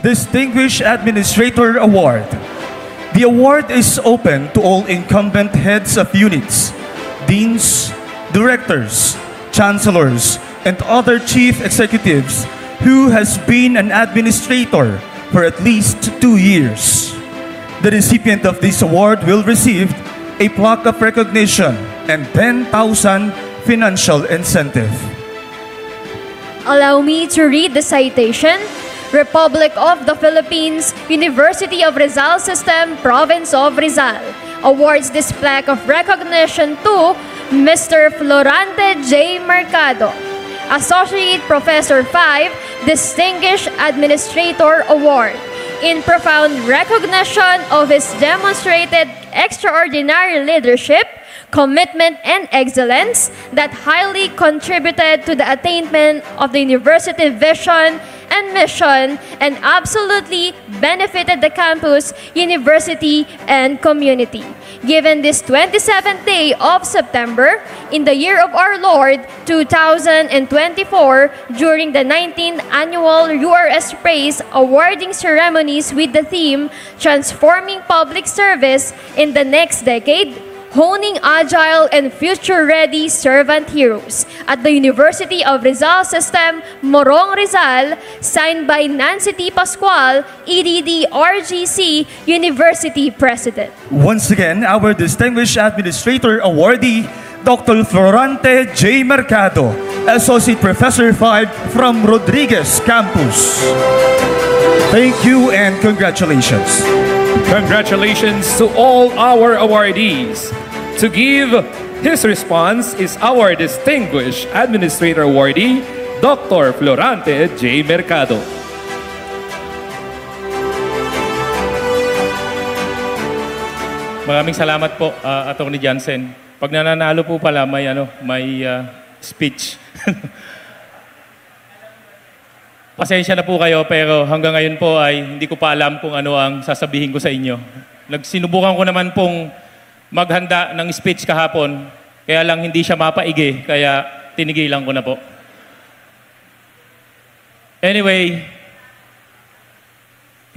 Distinguished Administrator Award. The award is open to all incumbent heads of units, deans, directors, chancellors, and other chief executives who has been an administrator for at least 2 years. The recipient of this award will receive a plaque of recognition and 10,000 financial incentive. Allow me to read the citation. Republic of the Philippines, University of Rizal System, Province of Rizal, awards this plaque of recognition to Mr. Florante J. Mercado, Associate Professor 5, Distinguished Administrator Award, in profound recognition of his demonstrated extraordinary leadership, commitment, and excellence that highly contributed to the attainment of the university vision and mission and absolutely benefited the campus, university, and community. Given this 27th day of September, in the year of our Lord, 2024, during the 19th Annual URS Praise Awarding Ceremonies with the theme, Transforming Public Service in the Next Decade, Honing Agile and Future-Ready Servant Heroes at the University of Rizal System, Morong Rizal, signed by Nancy T. Pascual, EDD RGC University President. Once again, our Distinguished Administrator Awardee, Dr. Florante J. Mercado, Associate Professor 5 from Rodriguez Campus. Thank you and congratulations. Congratulations to all our awardees. To give his response is our Distinguished Administrator Awardee, Dr. Florante J. Mercado. Maraming salamat po, Atty. Jansen. Pag nananalo po pala, may speech. Pasensya na po kayo, pero hanggang ngayon po ay hindi ko pa alam kung ano ang sasabihin ko sa inyo. Sinubukan ko naman pong maghanda ng speech kahapon, kaya lang hindi siya mapaigi, kaya tinigilan ko na po. Anyway,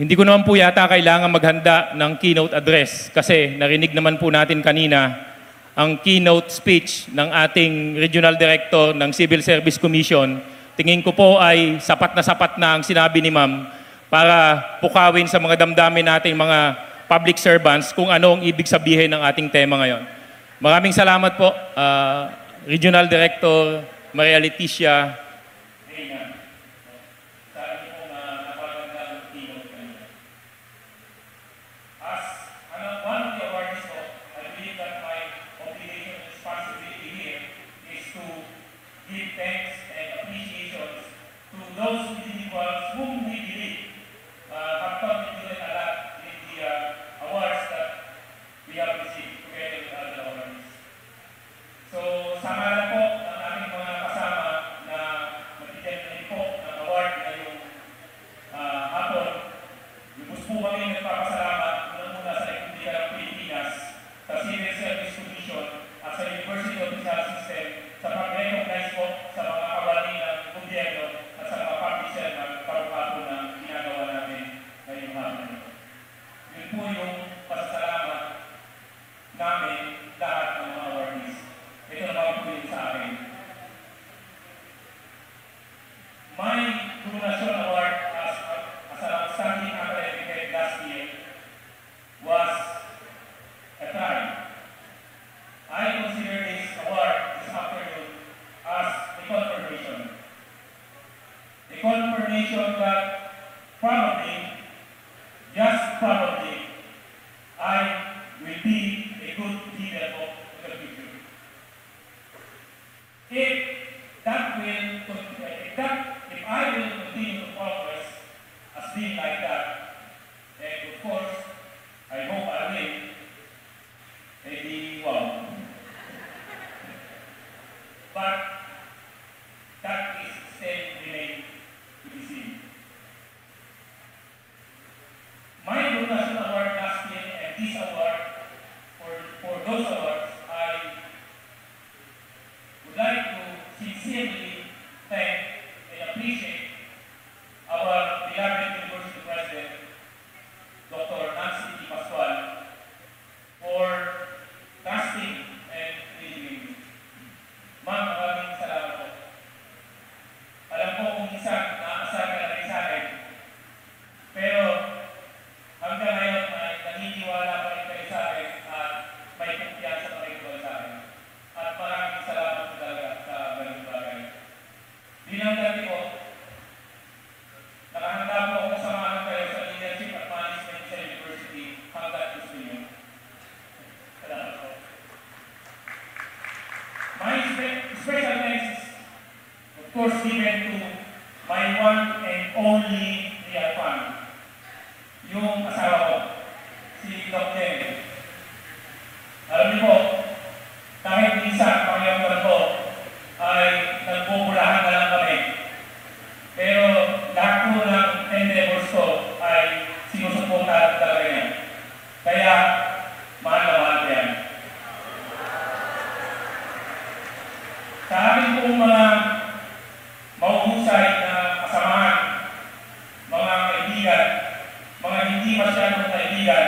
hindi ko naman po yata kailangan maghanda ng keynote address kasi narinig naman po natin kanina ang keynote speech ng ating Regional Director ng Civil Service Commission. Tingin ko po ay sapat na ang sinabi ni Ma'am para pukawin sa mga damdamin nating mga public servants kung ano ang ibig sabihin ng ating tema ngayon. Maraming salamat po, Regional Director Maria Leticia. Those individuals whom we believe have contributed a lot in the awards that we have received together with other awards. So, sama na po ang aming mga kasama na magbigyan din po ng award ngayong hapon. Lubos po kami nagpapasalamat muna sa Republika ng Pilipinas, sa Civil Service Commission at sa University of Rizal System sa pag-recognize po sa mga awardee ng gobyerno at sa mga public servant karupato na ginagawa natin ngayong hapon. Yun po yung pasasalamat namin lahat ng mga awardees. Ito naman po yun sa akin. My Donation Award as an outstanding academic head last year was a time. I consider this award this afternoon as a confirmation. A confirmation that probably, just probably, I will be a good leader of the future. If I will continue to progress as being like that, and of course, I hope I will, maybe, well, but that is still remain to be seen. My Donation Award last year and this award, for those awards, I would like to sincerely thank and appreciate our beloved University President, course given to my one and only real fan, yung asawa ko, si Doc Jen. Alam niyo po, kahit minsan pakiramdam ko ay nagbubulahan na lang kami. Pero lahat po ng endeavors ko ay sinusuportahan talaga niya. Kaya, mahal na mahal yan. Sa akin pong mga mahuhusay na kasamahan, mga kaibigan, mga hindi masyadong kaibigan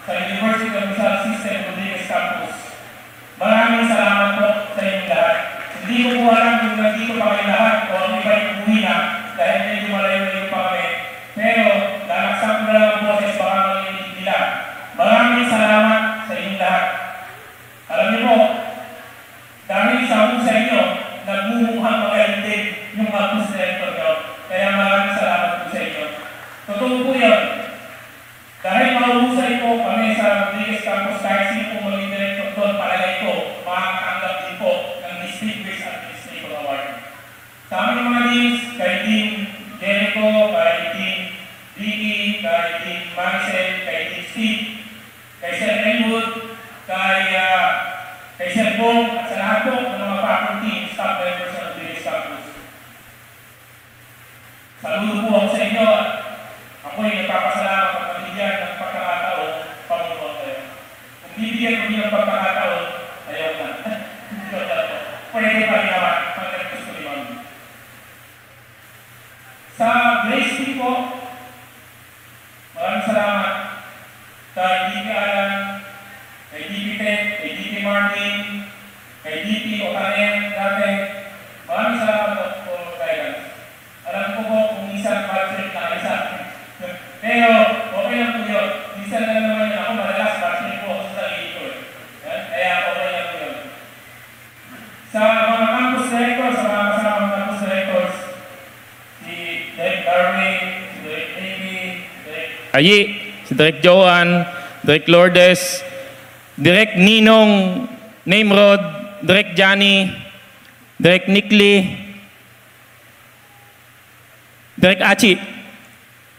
sa University of Rizal System Rodriguez Campus, maraming salamat po sa inyong lahat. Hindi ko po alam kung nandito pa kayo lahat o ang iba yung umuwi na dahil medyo malayo-layo pa kami. Pero lalaksak ko na lang ang boses baka marinig nila. Maraming salamat sa inyong lahat. Alam niyo po, dahil sa sa inyo, nagmumukhang magaling yung campus director nyo. Kaya maraming salamat po sa inyo. Totoo po yun. Dahil mahusay po kami sa Rodriguez Campus, kahit sino po maging director doon, palagay ko, makakatanggap din po ng Distinguished Administrator Award. Sa aming mga deans, kay Dean Jericho, kay Dean Ricky, kay Dean Marcel, kay Dean Steve, kay Sir Elwood, kay Sir Bong, at sa lahat po ng mga faculty and staff members ng Rodriguez Campus. Saludo po ako sa inyo at ako'y nagpapasalamat at mabigyan ng pagkakataon, Panginoon kayo. Kung bibigyan ko niyo ng pagkakataon, ayaw na. Pwede pa ginawa ang gusto ni Mami. Sa Grace Week po, maraming salamat kay DP Alan, kay DP Ted, kay DP Martin, kay DP Otanen, dati. Maraming salamat po for guidance. Alam ko po kung minsan budget na isa. Pero okay lang po yun. Minsan na naman yun ako madalas budget po ako sa sarili ko. Kaya okay lang po yun. Sa mga campus directors, sa mga kasamang campus directors, si Direk Darwin, si Direk Amy, Direk Ayi, si Direk Joan, Direk Lourdes, Direk Ninong Namrod, Direk Johnny, Direk Nikli, Direk Achi.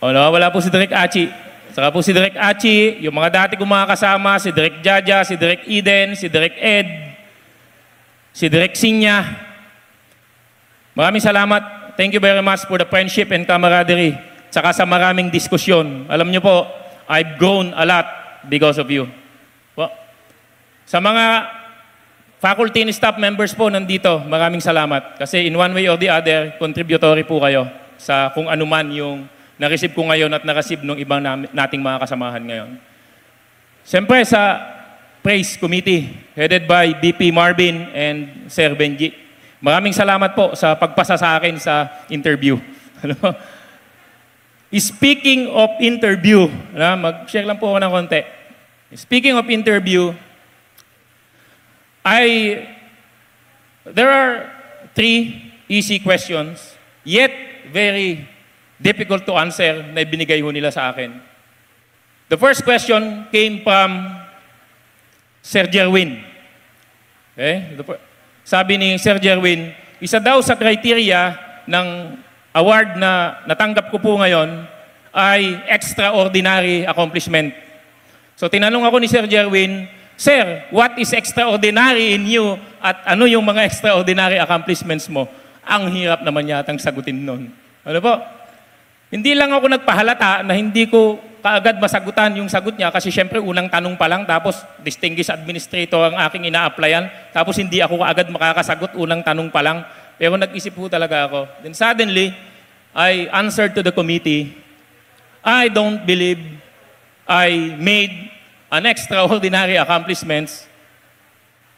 O, wala po si Direk Achi. Saka po si Direk Achi, yung mga dati kong mga kasama, si Direk Jaja, si Direk Eden, si Direk Ed, si Direk Sinya. Maraming salamat. Thank you very much for the friendship and camaraderie. Saka sa maraming diskusyon. Alam niyo po, I've grown a lot because of you. Po. Sa mga faculty and staff members po nandito, maraming salamat. Kasi in one way or the other, contributory po kayo sa kung ano man yung na-receive ko ngayon at na-receive ng ibang nating mga kasamahan ngayon. Siyempre sa Praise Committee, headed by BP Marvin and Sir Benji. Maraming salamat po sa pagpasa sa akin sa interview. Speaking of interview, mag-share lang po ako ng konti. Speaking of interview, there are 3 easy questions, yet very difficult to answer na binigay ho nila sa akin. The first question came from Sir Jerwin. Okay? Sabi ni Sir Jerwin, isa daw sa criteria ng award na natanggap ko po ngayon ay extraordinary accomplishment. So tinanong ako ni Sir Jerwin, Sir, what is extraordinary in you at ano yung mga extraordinary accomplishments mo? Ang hirap naman yatang sagutin nun. Ano po? Hindi lang ako nagpahalata na hindi ko kaagad masagutan yung sagot niya kasi syempre unang tanong pa lang tapos distinguished administrator ang aking ina-applyan tapos hindi ako kaagad makakasagot unang tanong pa lang. Pero nag-isip po talaga ako. Then suddenly, I answered to the committee, I don't believe I made an extraordinary accomplishments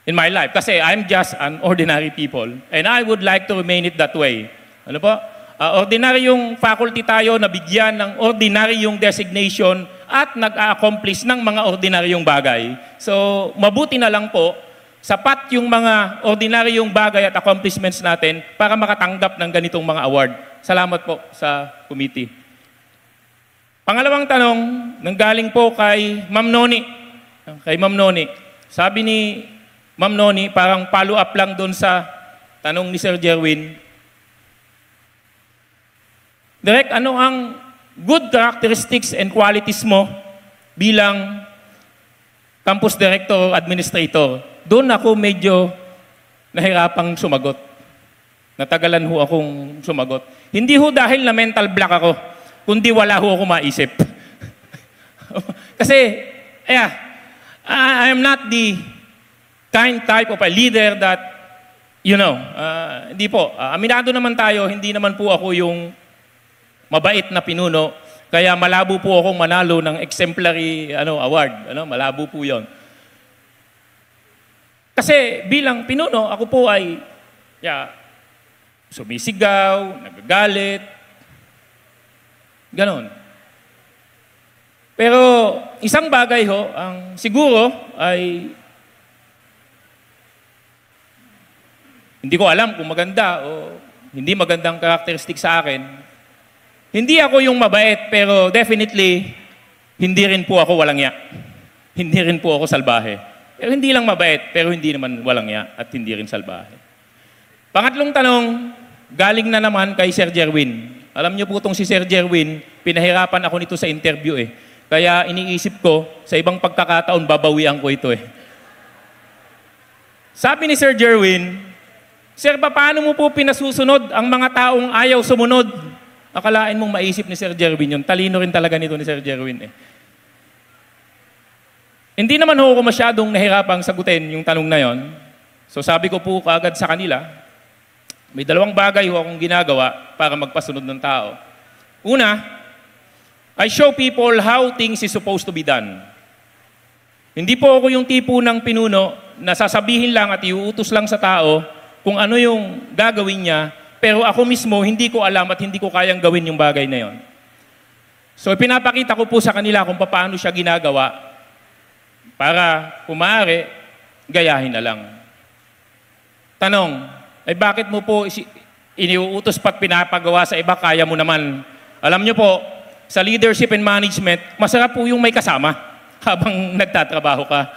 in my life kasi I'm just an ordinary people and I would like to remain it that way. Ano po? Ordinaryong faculty tayo na bigyan ng ordinaryong designation at nag-a-accomplish ng mga ordinaryong bagay. So, mabuti na lang po, sapat yung mga ordinaryong bagay at accomplishments natin para makatanggap ng ganitong mga award. Salamat po sa committee. Pangalawang tanong, nanggaling po kay Ma'am Noni. Kay Ma'am Noni. Sabi ni Ma'am Noni, parang follow-up lang doon sa tanong ni Sir Jerwin, Direk, ano ang good characteristics and qualities mo bilang campus director o administrator? Doon ako medyo nahirapang sumagot. Natagalan ho akong sumagot. Hindi ho dahil na mental block ako, kundi wala ho ako maisip. Kasi, I am not the kind type of a leader that, hindi po. Aminado naman tayo, hindi naman po ako yung mabait na pinuno. Kaya malabo po akong manalo ng exemplary award. Malabo po yon. Kasi bilang pinuno, ako po ay sumisigaw, nagagalit, ganon. Pero isang bagay ho, ang siguro ay hindi ko alam kung maganda o hindi magandang characteristic sa akin. Hindi ako yung mabait, pero definitely, hindi rin po ako walang ya. Hindi rin po ako salbahe. Pero hindi lang mabait, pero hindi naman walang ya at hindi rin salbahe. Pangatlong tanong, galing na naman kay Sir Jerwin. Alam niyo po itong si Sir Jerwin, pinahirapan ako nito sa interview eh. Kaya iniisip ko, sa ibang pagkakataon, babawian ko ito eh. Sabi ni Sir Jerwin, Sir, paano mo po pinasusunod ang mga taong ayaw sumunod? Akalain mong maisip ni Sir Jerwin yun. Talino rin talaga nito ni Sir Jerwin eh. Hindi naman ho ako masyadong nahirapang sagutin yung tanong na yon. So sabi ko po kaagad sa kanila, may dalawang bagay ho akong ginagawa para magpasunod ng tao. Una, I show people how things is supposed to be done. Hindi po ako yung tipo ng pinuno na sasabihin lang at iuutos lang sa tao kung ano yung gagawin niya, pero ako mismo hindi ko alam at hindi ko kayang gawin yung bagay na yon. So pinapakita ko po sa kanila kung paano siya ginagawa para kung maaari, gayahin na lang. Tanong, bakit mo po iniuutos pat pinapagawa sa iba, kaya mo naman? Alam niyo po, sa leadership and management, masarap po yung may kasama habang nagtatrabaho ka.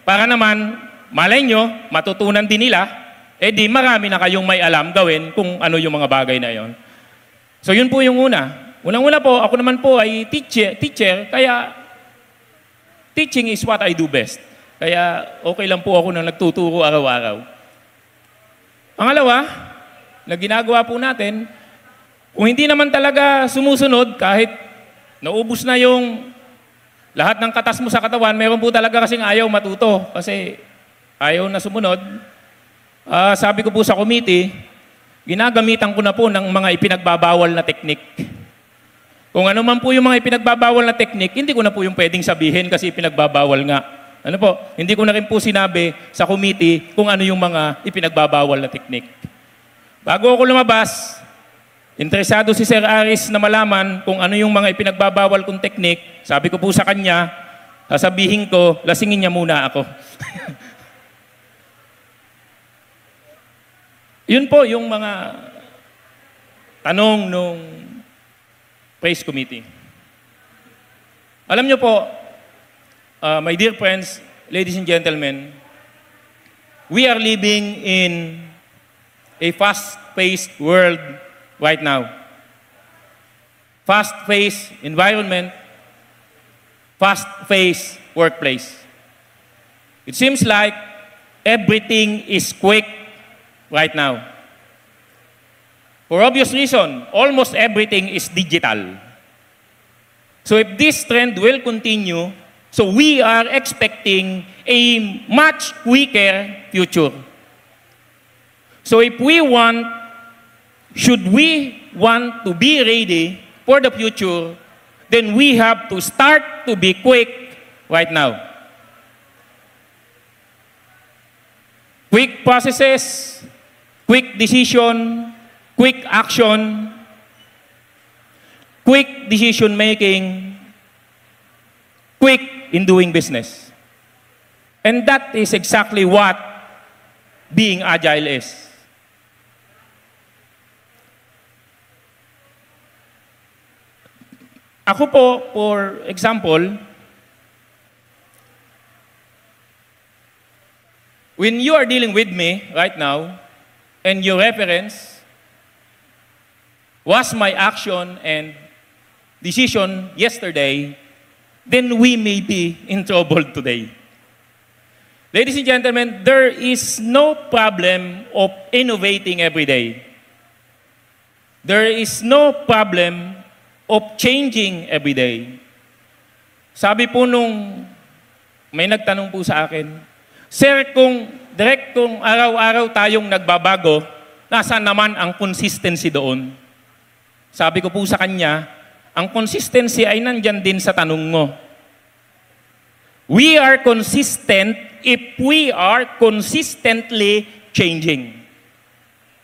Para naman, malay nyo, matutunan din nila, di marami na kayong may alam gawin kung ano yung mga bagay na yon. So yun po yung una. Unang-una po, ako naman po ay teacher, kaya teaching is what I do best. Kaya okay lang po ako na nagtuturo araw-araw. Pangalawa, na ginagawa po natin, kung hindi naman talaga sumusunod, kahit naubos na yung lahat ng katas mo sa katawan, meron po talaga kasing ayaw matuto kasi ayaw na sumunod. Sabi ko po sa committee, ginagamitan ko na po ng mga ipinagbabawal na teknik. Kung ano man po yung mga ipinagbabawal na teknik, hindi ko na po yung pwedeng sabihin kasi ipinagbabawal nga. Ano po? Hindi ko na rin po sinabi sa committee kung ano yung mga ipinagbabawal na teknik. Bago ako lumabas, interesado si Sir Aris na malaman kung ano yung mga ipinagbabawal kong teknik. Sabi ko po sa kanya, sasabihin ko, lasingin niya muna ako. Yun po yung mga tanong nung praise committee. Alam niyo po, my dear friends, ladies and gentlemen, we are living in a fast-paced world right now. Fast-paced environment, fast-paced workplace. It seems like everything is quick right now. For obvious reason, almost everything is digital. So if this trend will continue, so we are expecting a much quicker future. So should we want to be ready for the future, then we have to start to be quick right now. Quick processes, quick decision, quick action, quick decision making, quick in doing business. And that is exactly what being agile is. Ako po, for example, when you are dealing with me right now, and your reference, was my action and decision yesterday, then we may be in trouble today. Ladies and gentlemen, there is no problem of innovating every day. There is no problem of changing every day. Sabi po nung may nagtanong po sa akin, Sir, kung araw-araw tayong nagbabago, nasaan naman ang consistency doon? Sabi ko po sa kanya, ang consistency ay nandyan din sa tanong mo. We are consistent if we are consistently changing.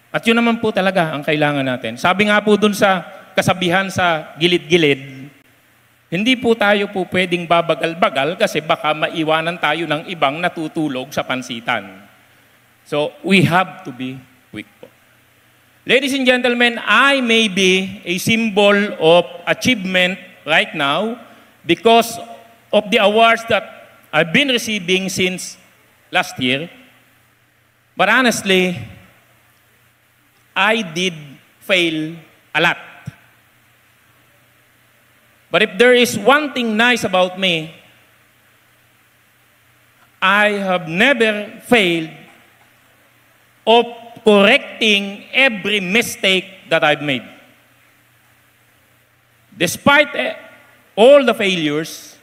At yun naman po talaga ang kailangan natin. Sabi nga po dun sa kasabihan sa gilid-gilid, hindi po tayo po pwedeng babagal-bagal kasi baka maiwanan tayo ng ibang natutulog sa pansitan. So, we have to be quick po. Ladies and gentlemen, I may be a symbol of achievement right now because of the awards that I've been receiving since last year. But honestly, I did fail a lot. But if there is one thing nice about me, I have never failed of correcting every mistake that I've made. Despite all the failures,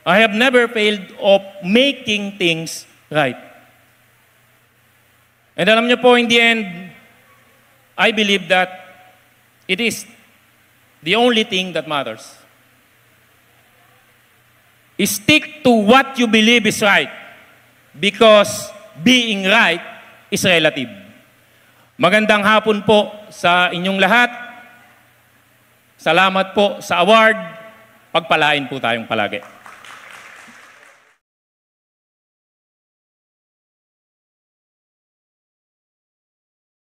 I have never failed of making things right. And alam niyo po, in the end, I believe that it is the only thing that matters. Stick to what you believe is right because being right is relative. Magandang hapon po sa inyong lahat. Salamat po sa award. Pagpalain po tayong palagi.